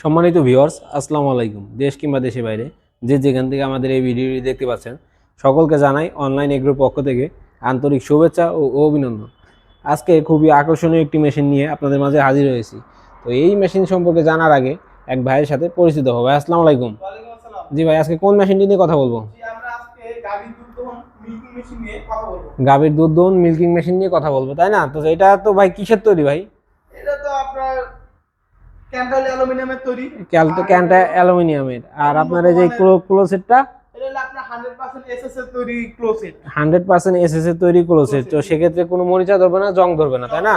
সম্মানিত ভিউয়ার্স, আসসালামু আলাইকুম। দেশ কিংবা দেশের বাইরে যে যেখান থেকে আমাদের এই ভিডিওটি দেখতে পাচ্ছেন, সকলকে জানাই অনলাইন এগ্রোর পক্ষ থেকে আন্তরিক শুভেচ্ছা ও অভিনন্দন। আজকে খুবই আকর্ষণীয় একটি মেশিন নিয়ে আপনাদের মাঝে হাজির হয়েছি। তো এই মেশিন সম্পর্কে জানার আগে এক ভাইয়ের সাথে পরিচিত হবো। ভাই, আসসালামু আলাইকুম। জি ভাই, আজকে কোন মেশিনটি নিয়ে কথা বলবো? গাভীর দুধ দহন মিল্কিং মেশিন নিয়ে কথা বলবো, তাই না? তো এটা তো ভাই কিসের তৈরি ভাই? এটা তো আপনার ক্যান্টাল অ্যালুমিনিয়ামের তৈরি। ক্যান্টা অ্যালুমিনিয়ামের। আর আপনার এই যে ক্লোসেটটা, এটা হলো আপনার 100% এসএস এর তৈরি ক্লোসেট। 100% এসএস এর তৈরি ক্লোসেট। তো সেক্ষেত্রে কোনো মরিচা ধরবে না, জং ধরবে না, তাই না?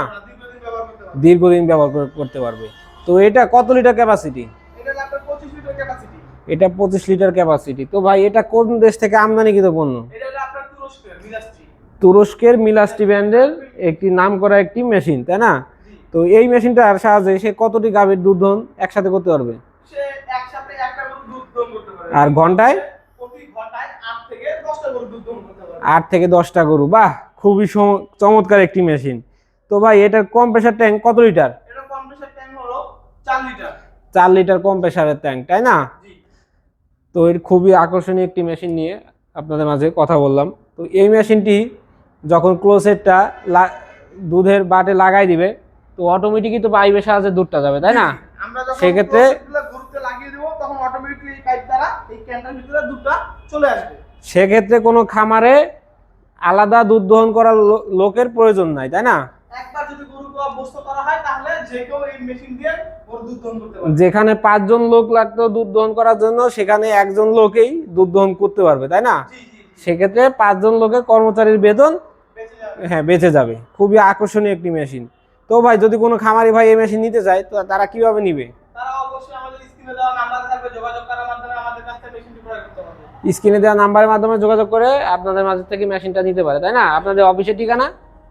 দীর্ঘদিন ব্যবহার করতে পারবে। তো এটা কত লিটার ক্যাপাসিটি? এটা আপনার 25 লিটার ক্যাপাসিটি। এটা 25 লিটার ক্যাপাসিটি। তো ভাই, এটা কোন দেশ থেকে আমদানিকৃত পণ্য? এটা হলো আপনার তুরস্কের মিলাস্ট্রি। তুরস্কের মিলাস্ট্রি ব্র্যান্ডের একটি নামকরা একটি মেশিন, তাই না? তো এই মেশিনটার সাহায্যে সে কতটি গাভীর দুধ দহন একসাথে করতে পারবে? সে একসাথে একটা গরুর দুধ দহন করতে পারবে। আর ঘন্টায়? প্রতি ঘন্টায় 8 থেকে 10টা গরুর দুধ দহন করতে পারবে। 8 থেকে 10টা গরু। বাহ, খুবই চমৎকার একটি মেশিন। তো ভাই, এটার কম্প্রেসার ট্যাঙ্ক কত লিটার? এটা কম্প্রেসার ট্যাঙ্ক হলো 4 লিটার। 4 লিটার কম্প্রেসারের ট্যাঙ্ক, তাই না? জি। তো এর খুবই আকর্ষণীয় একটি মেশিন নিয়ে আপনাদের মাঝে কথা বললাম। তো এই মেশিনটি যখন ক্লোসেটটা দুধের বাটে লাগাই দিবে, তো অটোমেটিকই তো পাইপের সাহায্যে দুধটা যাবে, তাই না? আমরা যখন সেক্ষেত্রে গরুতে লাগিয়ে দেব তখন অটোমেটিক্যালি এই পাইপ দ্বারা এই ক্যানটার ভিতরে দুধটা চলে আসবে। সেক্ষেত্রে কোনো খামারে আলাদা দুধ দহন করার লোকের প্রয়োজন নাই, তাই না? একবার যদি গরুকে অভ্যস্ত করা হয় তাহলে যে কেউ এই মেশিন দিয়ে গরু দুধ দহন করতে পারবে। যেখানে 5 জন লোক লাগতো দুধ দহন করার জন্য, সেখানে একজন লোকেই দুধ দহন করতে পারবে, তাই না? জি জি। সেক্ষেত্রে 5 জন লোকের কর্মচারীর বেতন বেঁচে যাবে। হ্যাঁ, বেঁচে যাবে। খুবই আকর্ষণীয় একটি মেশিন। তো ভাই, যদি কোনো খামারি ভাই এই মেশিন নিতে চায়, তো তারা কিভাবে নিবে? তারা অবশ্যই আমাদের স্ক্রিনে দেওয়া নাম্বার থাকবে, যোগাযোগ করার মাধ্যমে আমাদের কাছ থেকে মেশিনটি ক্রয় করতে পারবে। স্ক্রিনে দেওয়া নাম্বারের মাধ্যমে যোগাযোগ করে আপনাদের মাঝে থেকে মেশিনটা নিতে পারে, তাই না? আপনাদের অফিসের ঠিকানা?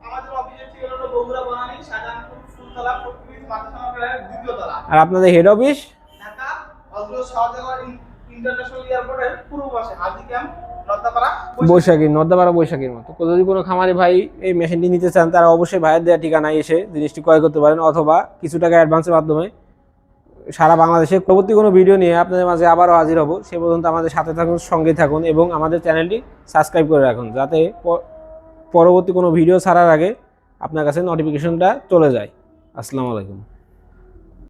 আমাদের অফিসের ঠিকানা হলো বগুড়া বনানী শাহজাহানপুর ফুলতলা পট্টিস মাদ্রাসা মার্কেটের দ্বিতীয় তলা। আর আপনাদের head office? Dhaka Hazrat Shahjalal international এয়ারপোর্টের পূর্ব পাশে হাজী ক্যাম্প নর্দাপাড়া নর্দাপাড়া বৈশাখীর মতো। তো যদি কোনো খামারি ভাই এই মেশিনটি নিতে চান, তারা অবশ্যই ভাইয়ের দেওয়া ঠিকানায় এসে জিনিসটি ক্রয় করতে পারেন, অথবা কিছু টাকা অ্যাডভান্সের মাধ্যমে। সারা বাংলাদেশে পরবর্তী কোনো ভিডিও নিয়ে আপনাদের মাঝে আবারও হাজির হব। সে পর্যন্ত আমাদের সাথে থাকুন, সঙ্গেই থাকুন এবং আমাদের চ্যানেলটি সাবস্ক্রাইব করে রাখুন, যাতে পরবর্তী কোনো ভিডিও ছাড়ার আগে আপনার কাছে নোটিফিকেশনটা চলে যায়। আসসালামু আলাইকুম।